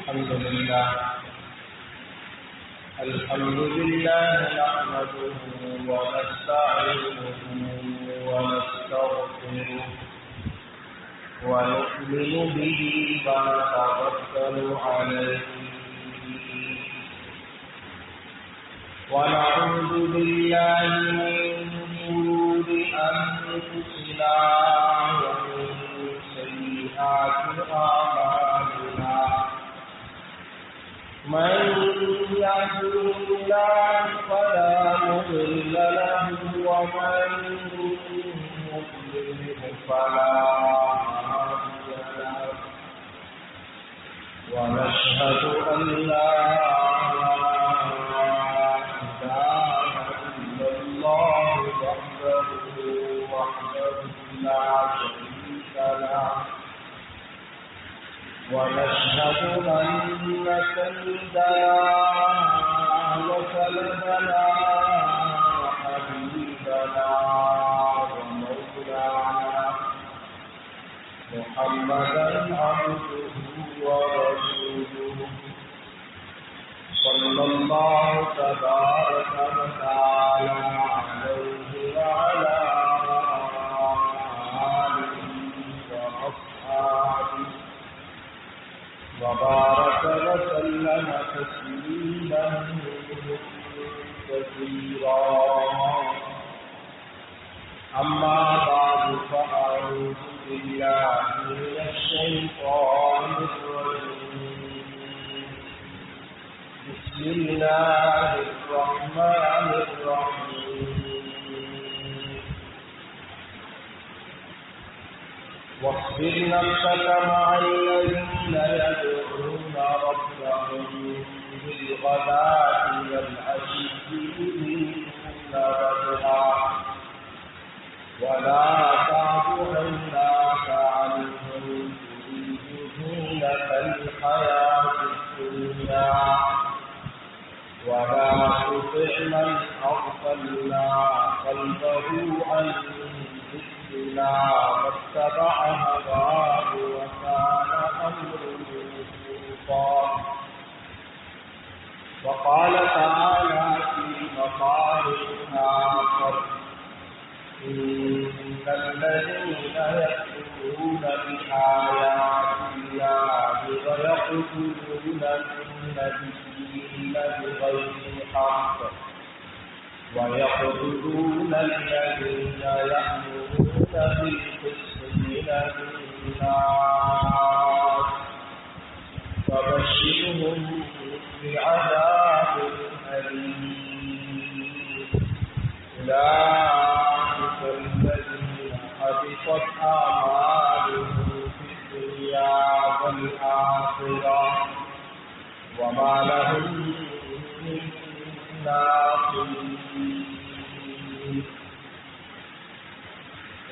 الحمد لله نحمده ونستعينه ونستغفره ونؤمن به ونتوكل عليه ونعوذ بالله من شرور أنفسنا ومن سيئات أعمالنا من يهده الله فلا مضل له ومن يضلل فلا هادي له ونشهد أن لا إله إلا الله وحده لا شريك له ونشهد أن سيدنا وسندنا وحبيبنا ومولانا محمدا عبده ورسوله صلى الله تبارك وتعالى عليه وعلى آله وأصحابه وبارك وسلم تسليما كثيرا أما بعد فأعوذ بالله من الشيطان الرجيم بسم الله الرحمن الرحيم واصبر نفسك مع الذين يدعون ربهم بالغداة والعشي يريدون وجهه ولا تعد عيناك عنهم تريد زينة الحياة الدنيا ولا تطع من أغفلنا قلبه عن ذكرنا واتبع هواه وكان أمره فرطا وقال تعالى في مقام آخر إن الذين يكفرون بآيات الله ويقتلون النبيين بغير حق ويقتلون الذين يأمرون بالقسط من الناس فبشرهم بعذاب أليم أولئك الذين حبطت أعمالهم في الدنيا والآخرة وما لهم من ناصرين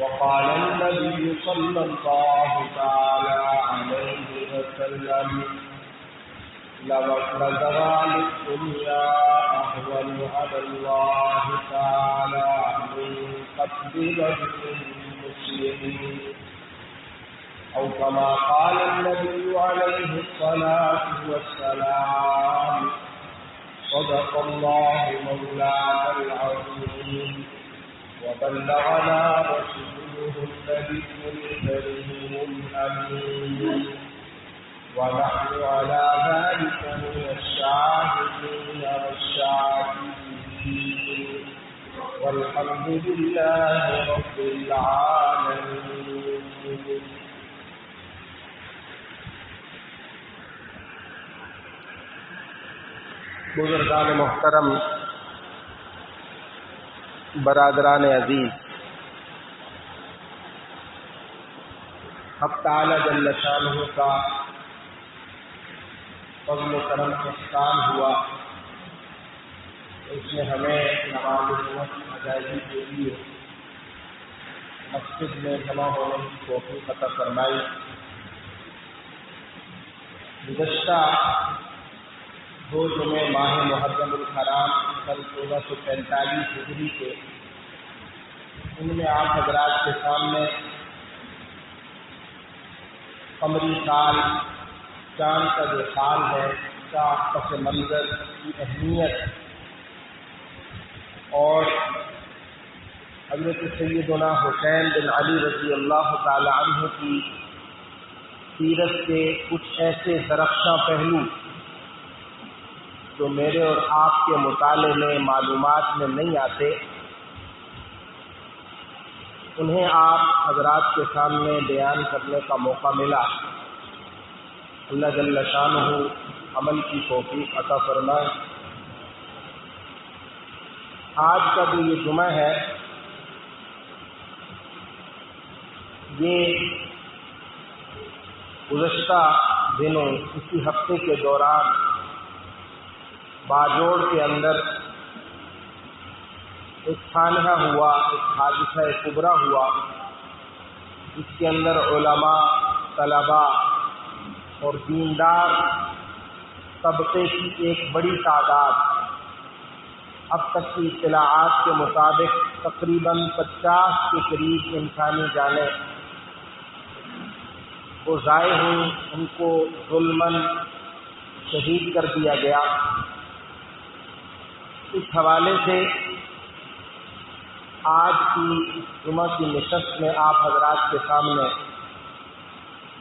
وقال النبي صلى الله تعالى عليه وسلم لزوال الدنيا أهون على الله تعالى من قتل رجل مسلم أو كما قال النبي عليه الصلاة والسلام صدق الله مولانا العظيم وبلغنا رسوله النبي الكريم الأمين ونحن على ذلك من الشاهدين والشاكرين والحمد لله رب العالمين. بزرگان محترم، برادران عزیز، حق تعالی جل شانہ کا فضل و کرم احسان ہوا، اس نے ہمیں نماز جمعہ کی ادائیگی کے لیے مسجد میں جمع ہونے کی توفیق عطا فرمائی۔ گزشتہ 2 جمعے ماہ محرم الحرام سن 1445 ہجری کے، ان میں آپ حضرات کے سامنے قمری سال چاند کا جو حال ہے، اس کا پس منظر کی اہمیت، اور حضرت سیدنا حسین بن علی رضی اللہ تعالی عنہ کی سیرت کے کچھ ایسے درخشاں پہلو جو میرے اور آپ کے مطالعے میں، معلومات میں نہیں آتے، انہیں آپ حضرات کے سامنے بیان کرنے کا موقع ملا۔ اللہ جل شانہ عمل کی توفیق عطا فرمائے۔ آج کا جو یہ جمعہ ہے، یہ گزشتہ دنوں اسی ہفتے کے دوران باجوڑ کے اندر ایک سانحہ ہوا، ایک حادثہ کبریٰ ہوا، جس کے اندر علماء، طلباء اور دیندار طبقے کی ایک بڑی تعداد، اب تک کی اطلاعات کے مطابق تقریباً 50 کے قریب انسانی جانیں وہ ضائع ہوئیں، ان کو ظلماً شہید کر دیا گیا۔ اس حوالے سے آج کی جمعہ کی نشست میں آپ حضرات کے سامنے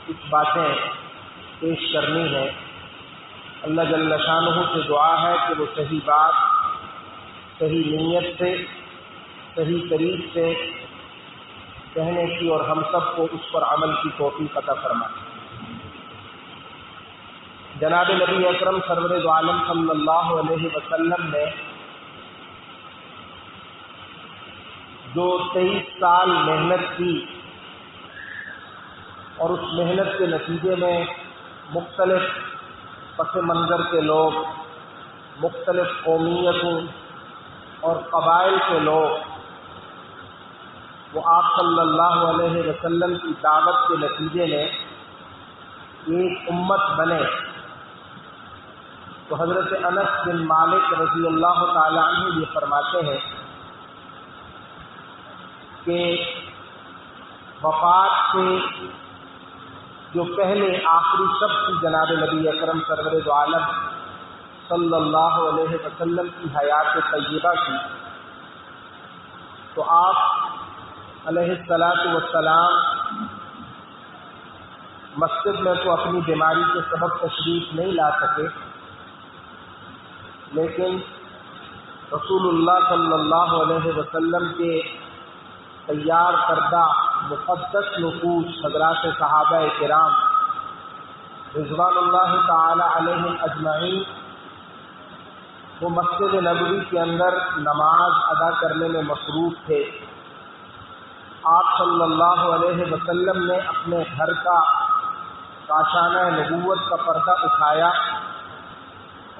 کچھ باتیں پیش کرنی ہیں۔ اللہ جل شانہ سے دعا ہے کہ وہ صحیح بات، صحیح نیت سے، صحیح طریق سے کہنے کی اور ہم سب کو اس پر عمل کی توفیق عطا فرمائے۔ جناب نبی اکرم سرور دو عالم صلی اللہ علیہ وسلم نے جو 23 سال محنت کی، اور اس محنت کے نتیجے میں مختلف پس منظر کے لوگ، مختلف قومیتوں اور قبائل کے لوگ وہ آپ صلی اللہ علیہ وسلم کی دعوت کے نتیجے میں ایک امت بنے، تو حضرت انس بن مالک رضی اللہ تعالی عنہ یہ فرماتے ہیں کہ وفات سے جو پہلے آخری شب کی جناب نبی اکرم سرور دو عالم صلی اللہ علیہ وسلم کی حیات طیبہ کی، تو آپ علیہ السلام مسجد میں تو اپنی بیماری کے سبب تشریف نہیں لا سکے، لیکن رسول اللہ صلی اللہ علیہ وسلم کے تیار کردہ مقدس نفوس حضرات صحابہ کرام رضوان اللہ تعالی علیہم اجمعین وہ مسجد نبوی کے اندر نماز ادا کرنے میں مصروف تھے۔ آپ صلی اللہ علیہ وسلم نے اپنے گھر کا کاشانہ نبوت کا پردہ اٹھایا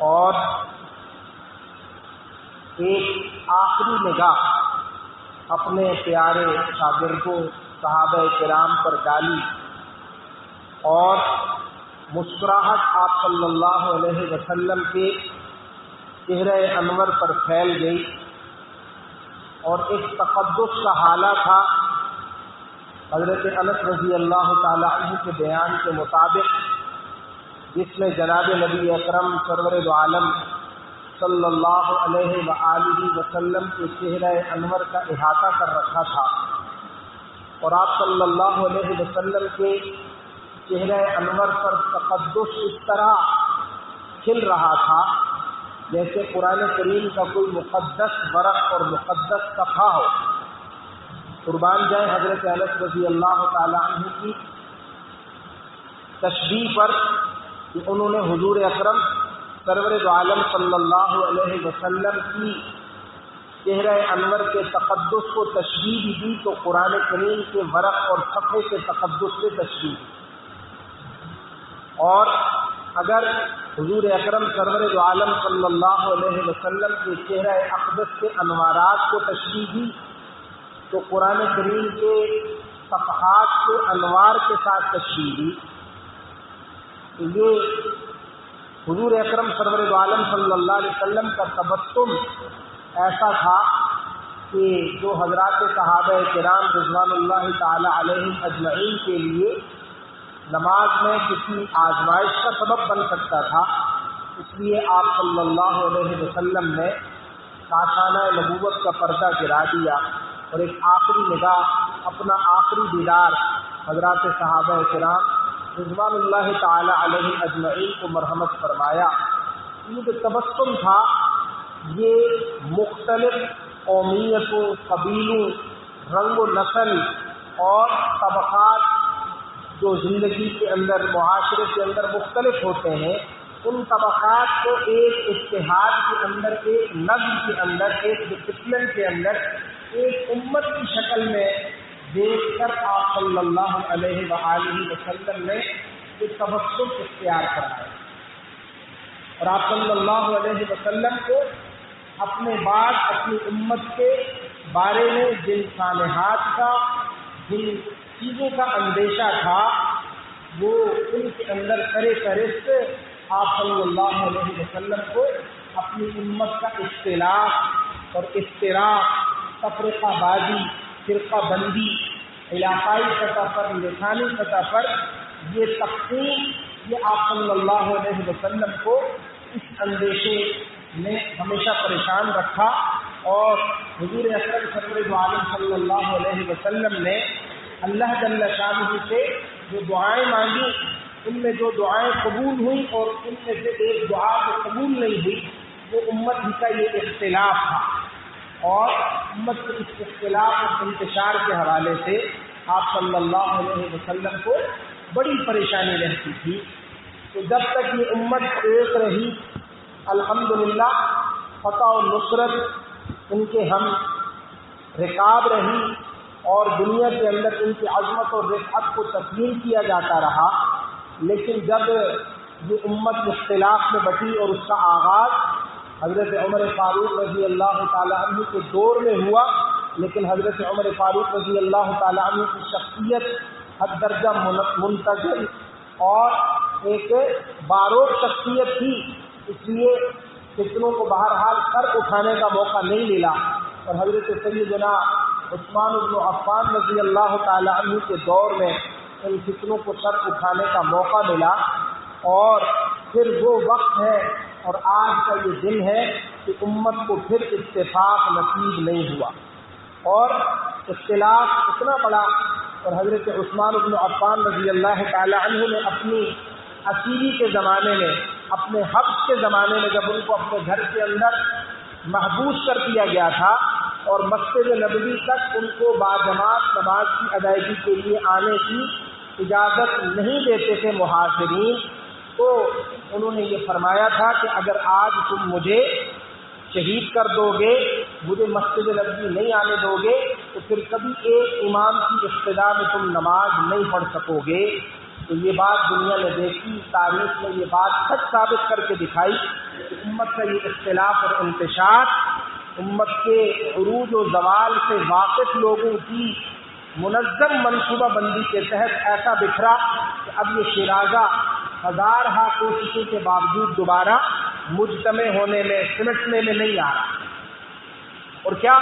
اور ایک آخری نگاہ اپنے پیارے شاگردوں صحابہ کرام پر ڈالی، اور مسکراہٹ آپ صلی اللہ علیہ وسلم کے چہرہ انور پر پھیل گئی، اور ایک تقدس کا حالہ تھا۔ حضرت انس رضی اللہ تعالی عنہ کے بیان کے مطابق، جس میں جناب نبی اکرم سرور دو عالم صلی اللہ علیہ وآلہ وسلم کے چہرہ انور کا احاطہ کر رکھا تھا، اور آپ صلی اللہ علیہ وسلم کے چہرہ انور پر تقدس اس طرح کھل رہا تھا جیسے قرآن کریم کا کوئی مقدس ورق اور مقدس صفحہ ہو۔ قربان جائیں حضرت انس رضی اللہ تعالی عنہ کی تشبیہ پر کہ انہوں نے حضور اکرم سرور دو عالم صلی اللہ علیہ وسلم کی چہرہ انور کے تقدس کو تشبیہ بھی دی، تو قرآن کریم کے ورق اور صفحے کے تقدس سے تشبیہ دی۔ اور اگر حضور اکرم سرور دو عالم صلی اللہ علیہ وسلم کے چہرہ اقدس کے انوارات کو تشبیہ دی، تو قرآن کریم کے صفحات کے انوار کے ساتھ تشبیہ دی۔ تو یہ حضور اکرم سرور دو عالم صلی اللہ علیہ وسلم کا تبسم ایسا تھا کہ جو حضرات صحابہ کرام رضوان اللہ تعالی علیہم اجمعین کے لیے نماز میں کسی آزمائش کا سبب بن سکتا تھا، اس لیے آپ صلی اللہ علیہ وسلم نے کاشانہ نبوت کا پردہ گرا دیا اور ایک آخری نگاہ، اپنا آخری دیدار حضرات صحابہ کرام رضوان اللہ تعالی علیہ اجمعین کو مرحمت فرمایا۔ یہ جو تبسم تھا یہ مختلف قومیتوں، قبیلوں، رنگ و نسل اور طبقات جو زندگی کے اندر، معاشرے کے اندر مختلف ہوتے ہیں، ان طبقات کو ایک اتحاد کے اندر، ایک نظم کے اندر، ایک ڈسپلن کے اندر، ایک امت کی شکل میں دیکھ کر آپ صلی اللہ علیہ وآلہ وسلم نے یہ تبسم اختیار کرایا اور آپ صلی اللہ علیہ وسلم کو اپنے بعد اپنی امت کے بارے میں جن سانحات کا، جن چیزوں کا اندیشہ تھا، وہ ان کے اندر کرے فہرست آپ صلی اللہ علیہ وسلم کو اپنی امت کا اختلاف اور افتراق، تفرقہ بازی، فرقہ بندی، علاقائی سطح پر، لسانی سطح پر یہ تقسیم، یہ آپ صلی اللہ علیہ وسلم کو اس اندیشے نے ہمیشہ پریشان رکھا اور حضور اکرم سرور دو عالم صلی اللہ علیہ وسلم نے اللہ جل شانہ سے جو دعائیں مانگی، ان میں جو دعائیں قبول ہوئیں اور ان میں سے ایک دعا جو قبول نہیں ہوئی وہ امت ہی کا یہ اختلاف تھا، اور امت کے اس اختلاف اور انتشار کے حوالے سے آپ صلی اللہ علیہ وسلم کو بڑی پریشانی رہتی تھی۔ تو جب تک یہ امت ایک رہی، الحمدللہ فتح و نصرت ان کے ہم رکاب رہی اور دنیا کے اندر ان کی عظمت اور رفعت کو تسلیم کیا جاتا رہا، لیکن جب یہ امت اختلاف میں بٹی اور اس کا آغاز حضرت عمر فاروق رضی اللہ تعالیٰ عنہ کے دور میں ہوا، لیکن حضرت عمر فاروق رضی اللہ تعالیٰ عنہ کی شخصیت حد درجہ منتظم اور ایک باروق شخصیت تھی، اس لیے فتنوں کو بہرحال سر اٹھانے کا موقع نہیں ملا، اور حضرت سیدنا عثمان بن عفان رضی اللہ تعالیٰ عنہ کے دور میں ان فتنوں کو سر اٹھانے کا موقع ملا، اور پھر وہ وقت ہے اور آج کا یہ دن ہے کہ امت کو پھر اتفاق نصیب نہیں ہوا اور اختلاف اتنا بڑا، اور حضرت عثمان بن عفان رضی اللہ تعالی عنہ نے اپنی اسیری کے زمانے میں، اپنے حبس کے زمانے میں، جب ان کو اپنے گھر کے اندر محبوس کر دیا گیا تھا اور مسجد نبوی تک ان کو باجماعت نماز کی ادائیگی کے لیے آنے کی اجازت نہیں دیتے تھے محاصرین، تو انہوں نے یہ فرمایا تھا کہ اگر آج تم مجھے شہید کر دو گے، مجھے مسجد نبوی نہیں آنے دو گے، تو پھر کبھی ایک امام کی اقتداء میں تم نماز نہیں پڑھ سکو گے۔ تو یہ بات دنیا نے دیکھی، تاریخ میں یہ بات سچ ثابت کر کے دکھائی کہ امت کا یہ اختلاف اور انتشار امت کے عروج و زوال سے واقف لوگوں کی منظم منصوبہ بندی کے تحت ایسا بکھرا کہ اب یہ شیرازہ ہزارہا کوششوں کے باوجود دوبارہ مجتمع ہونے میں، سمٹنے میں نہیں آ رہا۔ اور کیا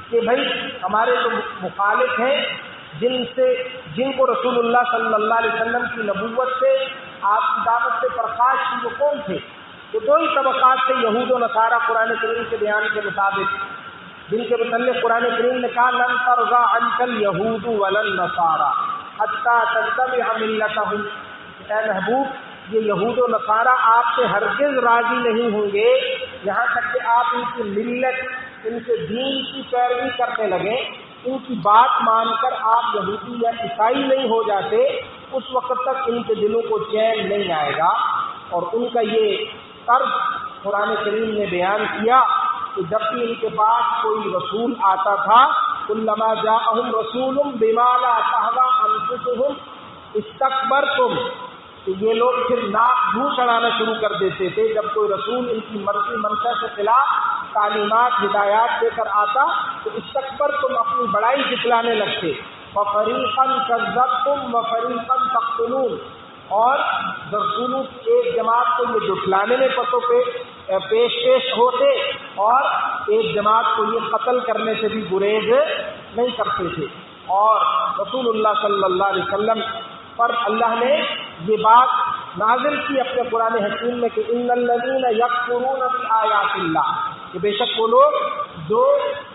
کہ بھائی ہمارے جو مخالف ہیں، جن کو رسول اللہ صلی اللہ علیہ وسلم کی نبوت سے، آپ کی دعوت سے پرخاش کی، وہ کون تھے؟ وہ دو ہی طبقات تھے، یہود و نصارہ، قرآن کریم کے بیان کے مطابق، جن کے متعلق قرآن کریم نے کہا لن ترضى عنك اليهود ولا النصارى حتى تتبع ملتهم۔ اے محبوب، یہ یہود و نصارہ آپ سے ہرگز راضی نہیں ہوں گے یہاں تک کہ آپ ان کی ملت، ان کے دین کی پیروی کرنے لگیں، ان کی بات مان کر آپ یہودی یا عیسائی نہیں ہو جاتے، اس وقت تک ان کے دلوں کو چین نہیں آئے گا۔ اور ان کا یہ طرز قرآن کریم نے بیان کیا کہ جب بھی ان کے پاس کوئی رسول آتا تھا، کلما جاءہم رسول بما لا تہوی انفسہم استکبرتم، تو یہ لوگ پھر ناک منہ چڑھانا شروع کر دیتے تھے۔ جب کوئی رسول ان کی مرضی منشا کے خلاف تعلیمات، ہدایات دے کر آتا تو استکبرتم، اپنی بڑائی جتلانے لگتے۔ وفریقا کذبتم وفریقا تقتلون، اور رسولوں کی ایک جماعت کو یہ جھٹلانے میں پیش ہوتے اور ایک جماعت کو یہ قتل کرنے سے بھی گریز نہیں کرتے تھے۔ اور رسول اللہ صلی اللہ علیہ وسلم پر اللہ نے یہ بات نازل کی اپنے قرآن حکیم میں کہ ان الذین یکفرون بآیات اللہ، کہ بے شک وہ لوگ جو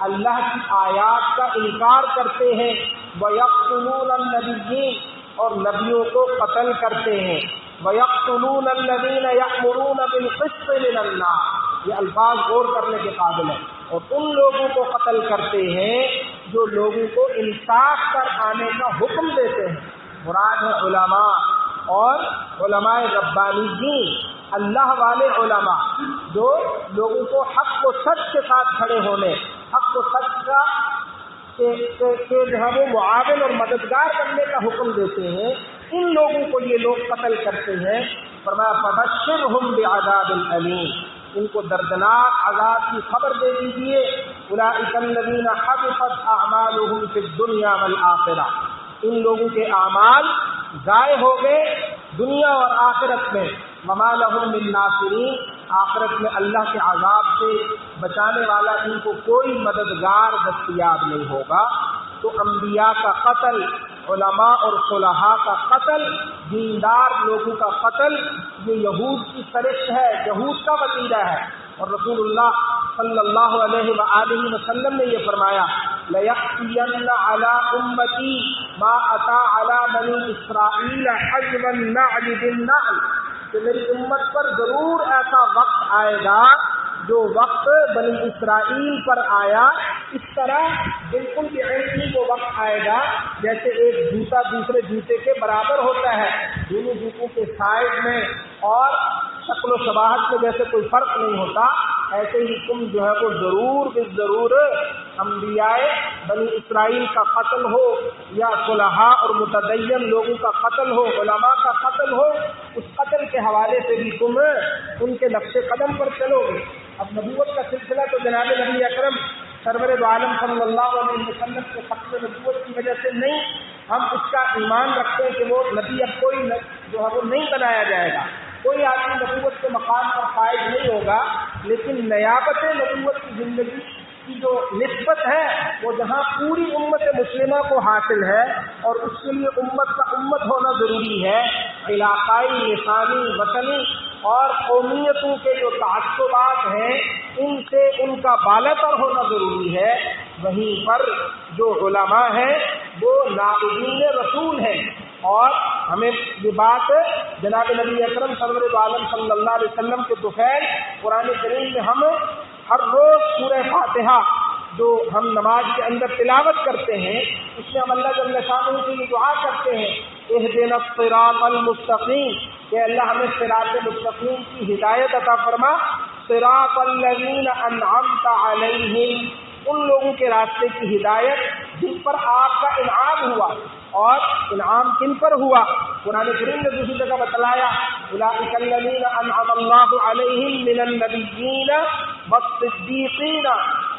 اللہ کی آیات کا انکار کرتے ہیں، ویقتلون النبیین، اور نبیوں کو قتل کرتے ہیں، ویقتلون الذین یأمرون بالقسط من الناس، یہ الفاظ غور کرنے کے قابل ہے، اور ان لوگوں کو قتل کرتے ہیں جو لوگوں کو انصاف پر آنے کا حکم دیتے ہیں۔ مراد ہے علماء اور علماء ربانیین، اللہ والے علماء جو لوگوں کو حق و سچ کے ساتھ کھڑے ہونے، حق و سچ کا کہ جو ہے وہ معاون اور مددگار بننے کا حکم دیتے ہیں، ان لوگوں کو یہ لوگ قتل کرتے ہیں۔ فرمایا فبشرہم بعذاب علیم، ان کو دردناک عذاب کی خبر دے دیجیے۔ اولئک الذین حبطت اعمالہم فی الدنیا والآخرہ، ان لوگوں کے اعمال ضائع ہو گئے دنیا اور آخرت میں۔ وما لہم من ناصرین، آخرت میں اللہ کے عذاب سے بچانے والا ان کو کوئی مددگار دستیاب نہیں ہوگا۔ تو انبیاء کا قتل، علماء اور صلحاء کا قتل، دیندار لوگوں کا قتل، یہ یہود کی سرشت ہے، یہود کا وتیرہ ہے۔ اور رسول اللہ صلی اللہ علیہ وآلہ وسلم نے یہ فرمایا لَيَأْتِيَنَّ عَلَىٰ أُمَّتِي مَا أَتَىٰ عَلَىٰ بَنِي إِسْرَائِيلَ حَجْوَ النَّعْلِ بِالنَّعْلِ، کہ میری امت پر ضرور ایسا وقت آئے گا جو وقت بنی اسرائیل پر آیا، اس طرح بالکل بھی ایسے وہ وقت آئے گا جیسے ایک جوتا دوسرے جوتے کے برابر ہوتا ہے، دونوں جوتوں کے سائز میں اور شکل و شباہت میں جیسے کوئی فرق نہیں ہوتا، ایسے ہی تم جو ہے وہ ضرور بالضرور انبیاء بنی اسرائیل کا قتل ہو یا صلحاء اور متدین لوگوں کا قتل ہو، علماء کا قتل ہو، اس قتل کے حوالے سے بھی تم ان کے نقش قدم پر چلو گے۔ اب نبوت کا سلسلہ تو جناب نبی اکرم سرور عالم صلی اللہ علیہ وسلم کے ختم نبوت کی وجہ سے نہیں، ہم اس کا ایمان رکھتے ہیں کہ وہ نبی اب کوئی جو ہے وہ نہیں بنایا جائے گا، کوئی آدمی نبوت کے مقام پر فائز نہیں ہوگا، لیکن نیابت نبوت کی زندگی کی جو نسبت ہے وہ جہاں پوری امت مسلمہ کو حاصل ہے، اور اس کے لیے امت کا امت ہونا ضروری ہے، علاقائی، لسانی، وطنی اور قومیتوں کے جو تعصبات ہیں ان سے ان کا بالاتر ہونا ضروری ہے، وہیں پر جو علماء ہیں وہ نائبین رسول ہیں۔ اور ہمیں یہ بات جناب نبی اکرم سرور عالم صلی اللہ علیہ وسلم کے طفیل قرآن کریم میں ہم ہر روز سورہ فاتحہ جو ہم نماز کے اندر تلاوت کرتے ہیں، اس میں ہم اللہ جل شانہ کی یہ دعا کرتے ہیں اہدنا الصراط المستقیم، کہ اللہ ہمیں صراط مستقیم کی ہدایت عطا فرما، صراط الذین انعمت علیہم، ان لوگوں کے راستے کی ہدایت جن پر آپ کا انعام ہوا۔ اور انعام کن پر ہوا؟ قرآن کریم نے دوسری جگہ بتلایا اولئک الذین انعم اللہ علیہم من النبیین والصدیقین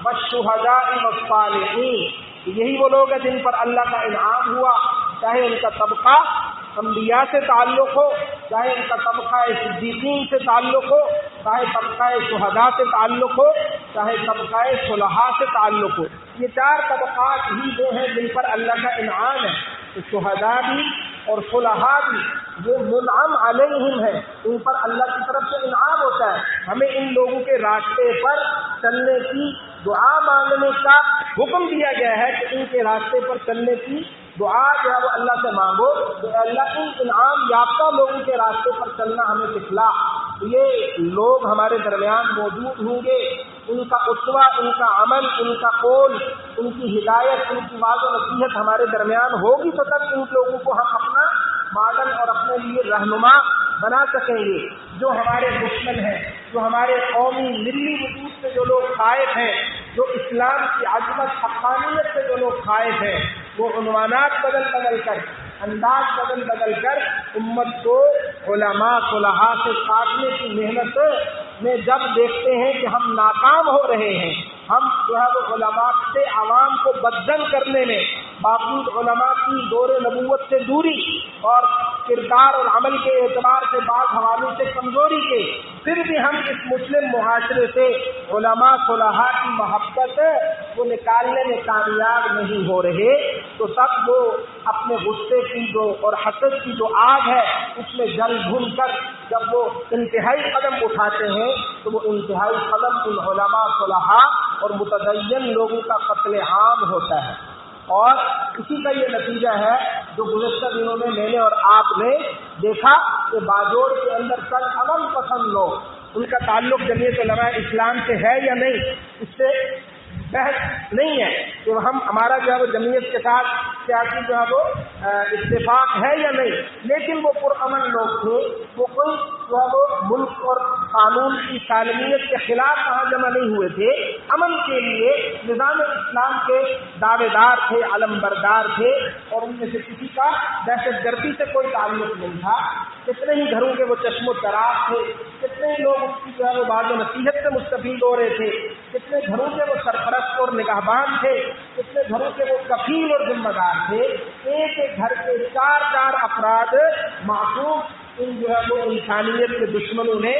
والشہداء والصالحین، یہی وہ لوگ ہیں جن پر اللہ کا انعام ہوا، چاہے ان کا طبقہ انبیاء سے تعلق ہو، چاہے ان کا طبقہ صدیقین سے تعلق ہو، چاہے طبقہ شہداء سے تعلق ہو، چاہے طبقہ صلحاء سے تعلق ہو۔ یہ چار طبقات ہی وہ ہیں جن پر اللہ کا انعام ہے، تو شہداء بھی اور صلحاء بھی جو منعم علیہم ہیں، ان پر اللہ کی طرف سے انعام ہوتا ہے۔ ہمیں ان لوگوں کے راستے پر چلنے کی، دعا مانگنے کا حکم دیا گیا ہے کہ ان کے راستے پر چلنے کی دعا جو ہے وہ اللہ سے مانگو، تو اللہ ان انعام یافتہ لوگوں کے راستے پر چلنا ہمیں سکھلا۔ یہ لوگ ہمارے درمیان موجود ہوں گے، ان کا اسوہ، ان کا عمل، ان کا قول، ان کی ہدایت، ان کی واضح نصیحت ہمارے درمیان ہوگی تو تب ان لوگوں کو ہم اپنا ماڈل اور اپنے لیے رہنما بنا سکیں گے۔ جو ہمارے دشمن ہیں، جو ہمارے قومی ملی وجود سے جو لوگ خائف ہیں، جو اسلام کی عظمت حقانیت سے جو لوگ خائف ہیں، وہ عنوانات بدل کر، انداز بدل کر امت کو علماء صلحاء سے کاٹنے کی محنت میں جب دیکھتے ہیں کہ ہم ناکام ہو رہے ہیں، ہم جو ہے وہ علماء سے عوام کو بدزن کرنے میں، باوجود علماء کی دور نبوت سے دوری اور کردار اور عمل کے اعتبار سے بعض حوالوں سے کمزوری کے، پھر بھی ہم اس مسلم معاشرے سے علماء صلحاء کی محبت کو نکالنے میں کامیاب نہیں ہو رہے، تو سب وہ اپنے غصے کی جو اور حسد کی جو آگ ہے اس میں جل بھن کر جب وہ انتہائی قدم اٹھاتے ہیں تو وہ انتہائی قدم ان علماء صلحاء اور متدین لوگوں کا قتل عام ہوتا ہے۔ اور اسی کا یہ نتیجہ ہے جو گزشتہ دنوں میں میں نے اور آپ نے دیکھا کہ باجوڑ کے اندر چند امن پسند لوگ، ان کا تعلق جمعیت علماء اسلام سے ہے یا نہیں، اس سے بحث نہیں ہے کہ ہمارا جو ہے وہ جمعیت کے ساتھ سیاسی جو ہے وہ اتفاق ہے یا نہیں، لیکن وہ پرامن لوگ تھے، وہ کوئی جو ہے وہ ملک اور قانون کی سالمیت کے خلاف وہاں جمع نہیں ہوئے تھے، امن کے لیے نظام اسلام کے دعوے دار تھے، علم بردار تھے، اور ان میں سے کسی کا دہشت گردی سے کوئی تعلق نہیں تھا۔ کتنے ہی گھروں کے وہ چشم و چراغ تھے، کتنے ہی لوگ اس کی جو ہے وہ باز و نصیحت سے مستفید ہو رہے تھے، کتنے گھروں کے وہ سرپرست اور نگہبان تھے، کتنے گھروں کے وہ کفیل اور ذمہ دار تھے۔ ایک ایک گھر کے چار افراد معصوم ان جو ہے وہ انسانیت کے دشمنوں نے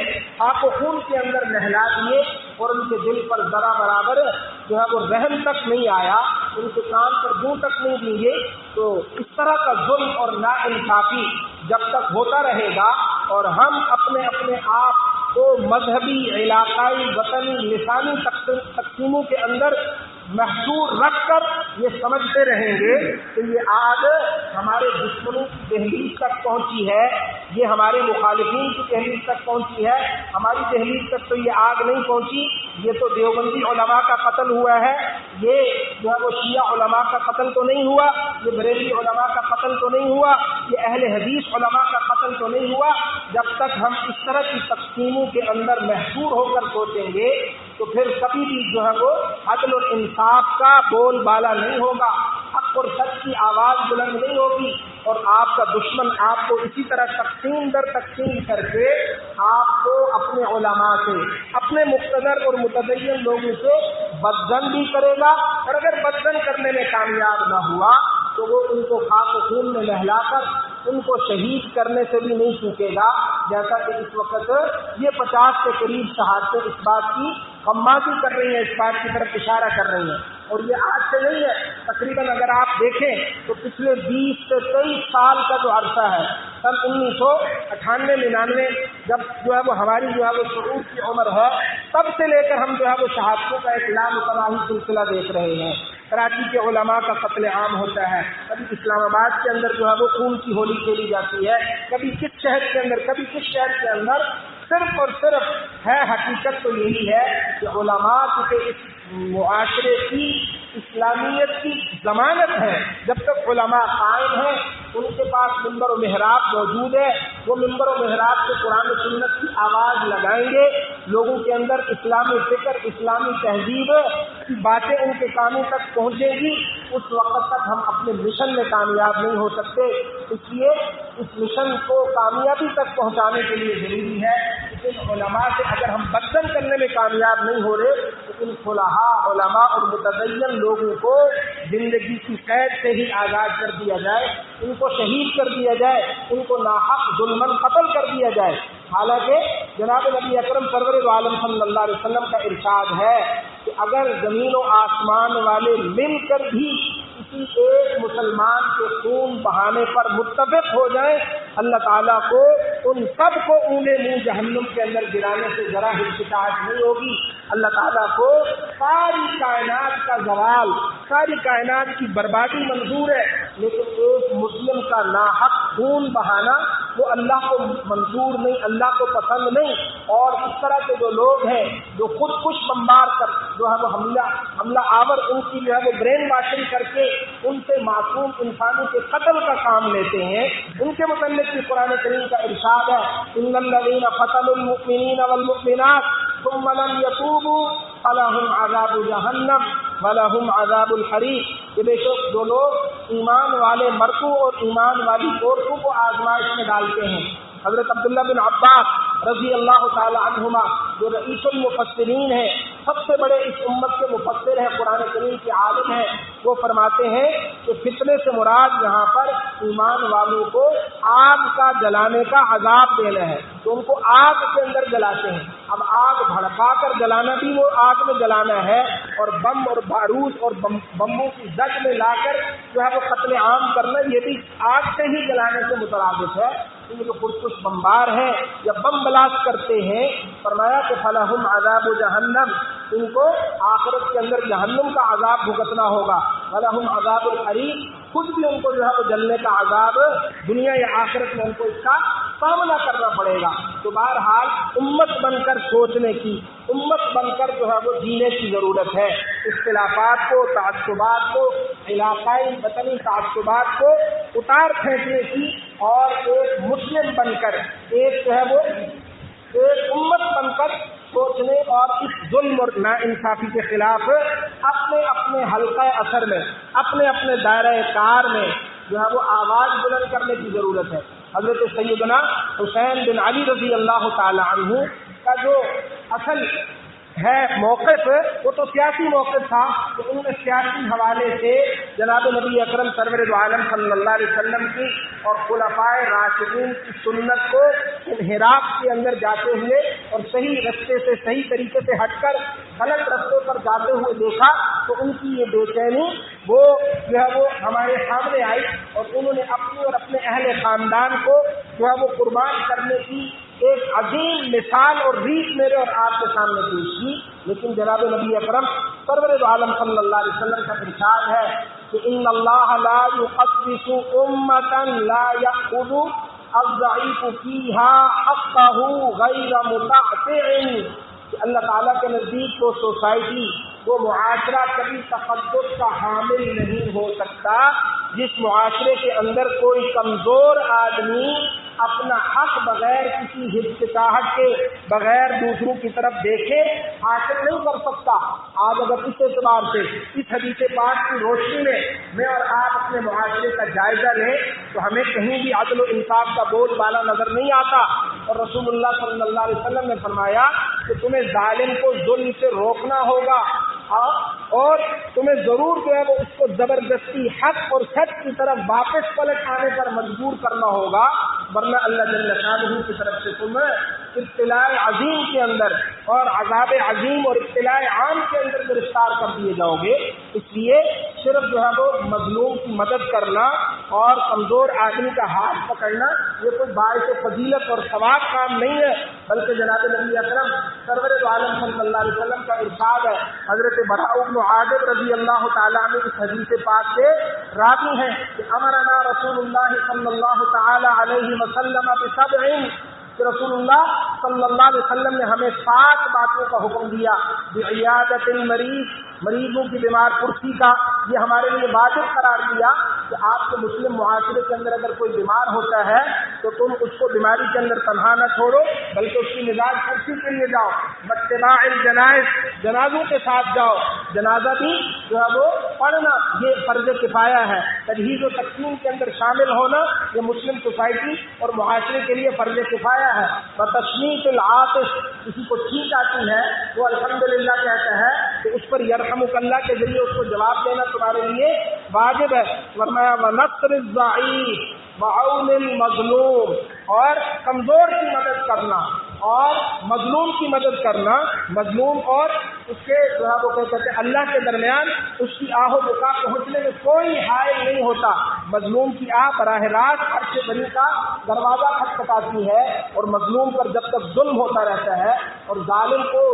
آنکھ و خون کے اندر نہلا دیے، اور ان کے دل پر ذرا برابر جو ہے وہ رحم تک نہیں آیا، ان کے کان پر جوں تک نہیں دیں گے۔ تو اس طرح کا ظلم اور ناانصافی جب تک ہوتا رہے گا اور ہم اپنے آپ کو مذہبی، علاقائی، وطنی، لسانی تقسیموں کے اندر محصور رکھ کر یہ سمجھتے رہیں گے کہ یہ آگ ہمارے دشمنوں کی دہلیز تک پہنچی ہے، یہ ہمارے مخالفین کی دہلیز تک پہنچی ہے، ہماری دہلیز تک تو یہ آگ نہیں پہنچی، یہ تو دیوبندی علماء کا قتل ہوا ہے، یہ جو ہے وہ شیعہ علماء کا قتل تو نہیں ہوا، یہ بریلوی علماء کا قتل تو نہیں ہوا، یہ اہل حدیث علماء کا قتل تو نہیں ہوا۔ جب تک ہم اس طرح کی تقسیموں کے اندر محصور ہو کر سوچیں گے تو پھر کبھی بھی جو ہے وہ عدل اور انصاف کا بول بالا نہیں ہوگا، حق اور سچ کی آواز بلند نہیں ہوگی، اور آپ کا دشمن آپ کو اسی طرح تقسیم در تقسیم کر کے آپ کو اپنے علماء سے، اپنے مقتدر اور متدین لوگوں سے بدظن بھی کرے گا، اور اگر بدظن کرنے میں کامیاب نہ ہوا تو وہ ان کو خاک و خون میں نہلا کر ان کو شہید کرنے سے بھی نہیں چوکے گا، جیسا کہ اس وقت یہ 50 کے قریب شہادتیں اس بات کی غمازی کر رہی ہیں، اس بات کی طرف اشارہ کر رہی ہیں۔ اور یہ آج سے نہیں ہے، تقریباً اگر آپ دیکھیں تو پچھلے 20 سے 23 سال کا جو عرصہ ہے، سن 1998-99 جب جو ہے وہ ہماری جو ہے وہ شعور کی عمر ہے، تب سے لے کر ہم جو ہے وہ شہادتوں کا ایک لامتناہی سلسلہ دیکھ رہے ہیں۔ کراچی کے علماء کا قتل عام ہوتا ہے، کبھی اسلام آباد کے اندر جو ہے وہ خون کی ہولی کھیلی جاتی ہے، کبھی کس شہر کے اندر، کبھی کس شہر کے اندر۔ صرف اور صرف ہے حقیقت تو یہی ہے کہ علماء کے اس معاشرے کی اسلامیت کی ضمانت ہے، جب تک علماء قائم ہیں، ان کے پاس منبر و محراب موجود ہے، وہ منبر و محراب سے قرآن و سنت کی آواز لگائیں گے، لوگوں کے اندر اسلامی فکر، اسلامی تہذیب کی باتیں ان کے کانوں تک پہنچے گی، اس وقت تک ہم اپنے مشن میں کامیاب نہیں ہو سکتے۔ اس لیے اس مشن کو کامیابی تک پہنچانے کے لیے ضروری ہے کہ ان علماء سے اگر ہم بدظن کرنے میں کامیاب نہیں ہو رہے تو ان صلحاء، علماء اور متدین لوگوں کو زندگی کی قید سے ہی آزاد کر دیا جائے، ان کو شہید کر دیا جائے، ان کو ناحق ظلماً قتل کر دیا جائے۔ حالانکہ جناب نبی اکرم سرور عالم صلی اللہ علیہ وسلم کا ارشاد ہے کہ اگر زمین و آسمان والے مل کر بھی کسی ایک مسلمان کے خون بہانے پر متفق ہو جائیں، اللہ تعالیٰ کو ان سب کو اونگے منہ جہنم کے اندر گرانے سے ذرا ہچکچاہٹ نہیں ہوگی۔ اللہ تعالیٰ کو ساری کائنات کا زوال، ساری کائنات کی بربادی منظور ہے، لیکن ایک مسلم کا ناحق خون بہانا وہ اللہ کو منظور نہیں، اللہ کو پسند نہیں۔ اور اس طرح کے جو لوگ ہیں جو خود کش بمبار کر جو ہے وہ حملہ آور ان کی جو ہے وہ برین واشنگ کر کے ان سے معصوم انسانوں کے قتل کا کام لیتے ہیں، ان کے متعلق بھی قرآن کریم کا ارشاد ہے ان الذین فتنوا المؤمنین والمؤمنات ثم لم يتوبوا فلهم عذاب جہنم ولهم عذاب الحریق، کہ بے شک جو لوگ ایمان والے مردوں اور ایمان والی عورتوں کو آزمائش میں ڈالتے ہیں۔ حضرت عبداللہ بن عباس رضی اللہ تعالی عنہما جو رئیس المفسرین ہیں، سب سے بڑے اس امت کے مفسر ہیں، قرآن کریم کے عالم ہیں، وہ فرماتے ہیں کہ فتنے سے مراد یہاں پر ایمان والوں کو آگ کا جلانے کا عذاب دینا ہے، تو ان کو آگ کے اندر جلاتے ہیں۔ اب آگ بھڑکا کر جلانا بھی وہ آگ میں جلانا ہے، اور بم اور بارود اور بموں کی زد میں لا کر جو ہے وہ قتل عام کرنا، یہ بھی آگ سے ہی جلانے سے مترادف ہے۔ یہ جو خودکش بمبار ہیں یا بم بلاسٹ کرتے ہیں، فرمایا کہ فلہم عذاب جہنم، ان کو آخرت کے اندر جہنم کا عذاب بھگتنا ہوگا، ولہم عذاب الحریق، خود بھی ان کو جو ہے وہ جلنے کا عذاب دنیا یا آخرت میں ان کو اس کا سامنا کرنا پڑے گا۔ تو بہرحال امت بن کر سوچنے کی، امت بن کر جو ہے وہ جینے کی ضرورت ہے۔ اختلافات کو، تعصبات کو، علاقائی وطنی تعصبات کو اتار پھینکنے کی، اور ایک مسلم بن کر، ایک جو ہے وہ ایک امت بن کر سوچنے اور اس ظلم اور ناانصافی کے خلاف اپنے اپنے حلقہ اثر میں، اپنے اپنے دائرہ کار میں جو ہے وہ آواز بلند کرنے کی ضرورت ہے۔ حضرت سیدنا حسین بن علی رضی اللہ تعالی عنہ کا جو اصل ہے موقف، وہ تو سیاسی موقف تھا کہ انہوں نے سیاسی حوالے سے جناب نبی اکرم سرور دو عالم صلی اللہ علیہ وسلم کی اور خلفائے راشدین کی سنت کو انحراف کے اندر جاتے ہوئے اور صحیح رستے سے، صحیح طریقے سے ہٹ کر غلط رستے پر جاتے ہوئے دیکھا، تو ان کی یہ بے چینی وہ جو ہے وہ ہمارے سامنے آئی، اور انہوں نے اپنی اور اپنے اہل خاندان کو جو ہے وہ قربان کرنے کی ایک عظیم مثال اور ریت میرے اور آپ کے سامنے پیش کی۔ لیکن جناب نبی اکرم سرور عالم صلی اللہ علیہ وسلم کا ارشاد ہے کہ ان اللہ لا يقدس امتا لا يأخذ الضعیف فیها حقه غیر متعتع، کہ اللہ تعالیٰ کے نزدیک وہ سوسائٹی، وہ معاشرہ کبھی تقدس کا حامل نہیں ہو سکتا جس معاشرے کے اندر کوئی کمزور آدمی اپنا حق بغیر کسی ہچکچاہٹ کے، بغیر دوسروں کی طرف دیکھے حاصل نہیں کر سکتا۔ آج اگر اس اعتبار سے اس حدیث پاک کی روشنی میں اور آپ اپنے معاشرے کا جائزہ لیں تو ہمیں کہیں بھی عدل و انصاف کا بول بالا نظر نہیں آتا، اور رسول اللہ صلی اللہ علیہ وسلم نے فرمایا کہ تمہیں ظالم کو ظلم سے روکنا ہوگا، اور تمہیں ضرور جو ہے وہ اس کو زبردستی حق اور سچ کی طرف واپس پلٹ آنے پر مجبور کرنا ہوگا، ورنہ اللہ جل شانہ کی طرف سے تم ابتلاء عظیم کے اندر اور عذاب عظیم اور ابتلاء عام کے اندر گرفتار کر دیے جاؤ گے۔ اس لیے صرف جو ہے وہ مظلوم کی مدد کرنا اور کمزور آدمی کا ہاتھ پکڑنا یہ کوئی باعث فضیلت اور ثواب کام نہیں ہے، بلکہ جناب نبی اکرم سرور عالم صلی اللہ علیہ وسلم کا ارشاد ہے۔ حضرت براء بن عازب رضی اللہ تعالیٰ عنہ اس حدیث پاک سے راوی ہیں کہ امرنا رسول اللہ صلی اللہ تعالیٰ علیہ وسلم بسبع، کہ رسول اللہ صلی اللہ علیہ وسلم نے ہمیں 7 باتوں کا حکم دیا۔ بعیادت المریض، مریضوں کی بیمار پرسی کا، یہ ہمارے لیے واجب قرار دیا کہ آپ کے مسلم معاشرے کے اندر اگر کوئی بیمار ہوتا ہے تو تم اس کو بیماری کے اندر تنہا نہ چھوڑو، بلکہ اس کی مزاج پرسی کے لیے جاؤ۔ باتباع الجنائز، جنازوں کے ساتھ جاؤ، جنازہ بھی جو ہے وہ پڑھنا یہ فرض کفایہ ہے۔ تجہیز و تقسیم کے اندر شامل ہونا یہ مسلم سوسائٹی اور معاشرے کے لیے فرض کفایہ ہے۔ بتشمیت العاطس، کسی کو چھینک آتی ہے وہ الحمدللہ کہتا ہے کہ اس پر یرحمک اللہ کے ذریعے اس کو جواب دینا تمہارے لیے واجب ہے۔ فرمایا ونصر الضعیف وعون المظلوم، اور کمزور کی مدد کرنا اور مظلوم کی مدد کرنا، مظلوم اور اس کے جو ہے وہ کہتے ہیں اللہ کے درمیان اس کی آہ و بکا پہنچنے میں کوئی حائل نہیں ہوتا۔ مظلوم کی آہ براہ راست عرش بری کا دروازہ کھٹکھٹاتی ہے، اور مظلوم پر جب تک ظلم ہوتا رہتا ہے اور ظالم کو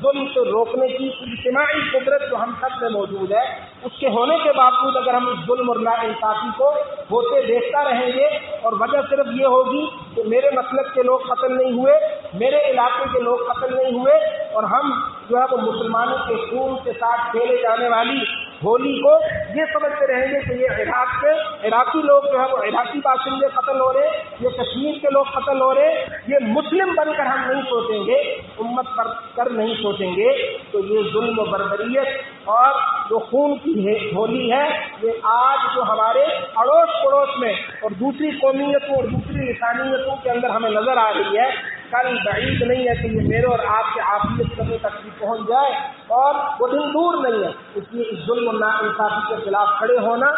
ظلم سے روکنے کی اجتماعی قدرت جو ہم سب میں موجود ہے، اس کے ہونے کے باوجود اگر ہم اس ظلم اور ناانصافی کو ہوتے دیکھتا رہیں گے اور وجہ صرف یہ ہوگی کہ میرے مسلک کے لوگ قتل نہیں ہوئے، میرے علاقے کے لوگ قتل نہیں ہوئے، اور ہم جو ہے وہ مسلمانوں کے خون کے ساتھ کھیلے جانے والی ہولی کو یہ سمجھتے رہیں گے کہ یہ عراق کے عراقی لوگ جو ہے وہ عراقی باشندے قتل ہو رہے، یہ کشمیر کے لوگ قتل ہو رہے، یہ مسلم بن کر ہم نہیں سوچیں گے، امت پر کر نہیں سوچیں گے، تو یہ ظلم و بربریت اور جو خون کی ہولی ہے یہ آج جو ہمارے اڑوس پڑوس میں اور دوسری قومیتوں اور دوسری لسانیتوں کے اندر ہمیں نظر آ رہی ہے، کل بعید نہیں ہے کہ یہ میرے اور آپ کے عافیت کرنے تک بھی پہنچ جائے، اور وہ دن دور نہیں ہے۔ اس لیے اس ظلم و ناانصافی کے خلاف کھڑے ہونا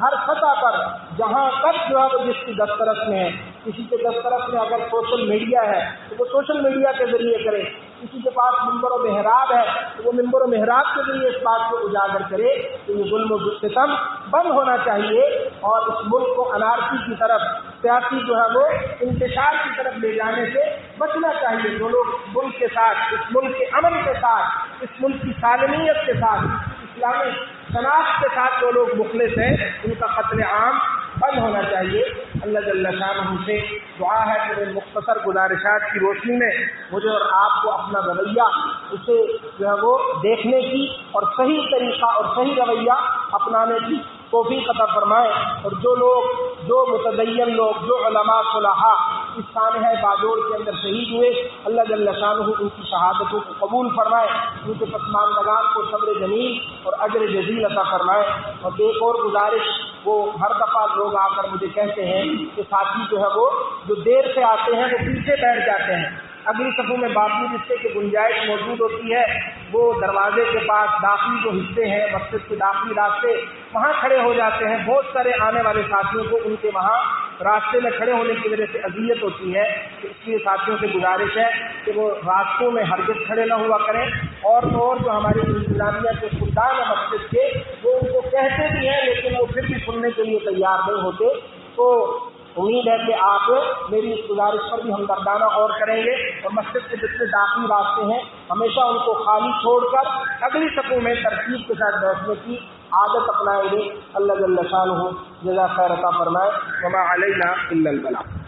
ہر سطح پر، جہاں تک جو ہے وہ جس کی دسترس میں ہے، کسی کے دسترس میں اگر سوشل میڈیا ہے تو وہ سوشل میڈیا کے ذریعے کرے، کسی کے پاس منبر و محراب ہے تو وہ منبر و محراب کے ذریعے اس بات کو اجاگر کرے کہ یہ ظلم و ستم بند ہونا چاہیے، اور اس ملک کو انارکی کی طرف، سیاسی جو ہے وہ انتشار کی طرف لے جانے سے بچنا چاہیے۔ جو لوگ ملک کے ساتھ، اس ملک کے امن کے ساتھ، اس ملک کی سالمیت کے ساتھ، اسلامی شناخت کے ساتھ جو لوگ مخلص ہیں، ان کا قتل عام بند ہونا چاہیے۔ اللہ جل شانہ سے دعا ہے کہ میرے مختصر گزارشات کی روشنی میں مجھے اور آپ کو اپنا رویہ اسے جو ہے وہ دیکھنے کی اور صحیح طریقہ اور صحیح رویہ اپنانے کی توفیق عطا فرمائے، اور جو لوگ، جو متدین لوگ، جو علماء صلحاء اس سانحہ بادور کے اندر شہید ہوئے، اللہ جل شانہ ان کی شہادتوں کو قبول فرمائے، ان کے پسماندگان کو صبر جمیل اور اجر جزیل عطا فرمائے۔ اور ایک اور گزارش، وہ ہر دفعہ لوگ آ کر مجھے کہتے ہیں کہ ساتھی جو ہے وہ جو دیر سے آتے ہیں وہ پیچھے بیٹھ جاتے ہیں، اگلی صفوں میں باقی رشتے کی گنجائش موجود ہوتی ہے، وہ دروازے کے پاس داخلی جو حصے ہیں، مسجد کے داخلی راستے، وہاں کھڑے ہو جاتے ہیں۔ بہت سارے آنے والے ساتھیوں کو ان کے وہاں راستے میں کھڑے ہونے کی وجہ سے اذیت ہوتی ہے، اس لیے ساتھیوں سے گزارش ہے کہ وہ راستوں میں ہرگز کھڑے نہ ہوا کریں، اور جو ہماری انتظامیہ کے خدام ہیں مسجد کے، وہ ان کو کہتے بھی ہیں لیکن وہ پھر بھی سننے کے لیے تیار نہیں ہوتے۔ تو امید ہے کہ آپ میری اس گزارش پر بھی ہمدردانہ غور کریں گے، اور مسجد کے جتنے داخلی راستے ہیں ہمیشہ ان کو خالی چھوڑ کر اگلی صفوں میں ترتیب کے ساتھ بیٹھنے کی عادت اپنائیں گے۔ اللہ جل شانہ جزا خیر عطا فرمائے۔ وما علینا الا البلاغ۔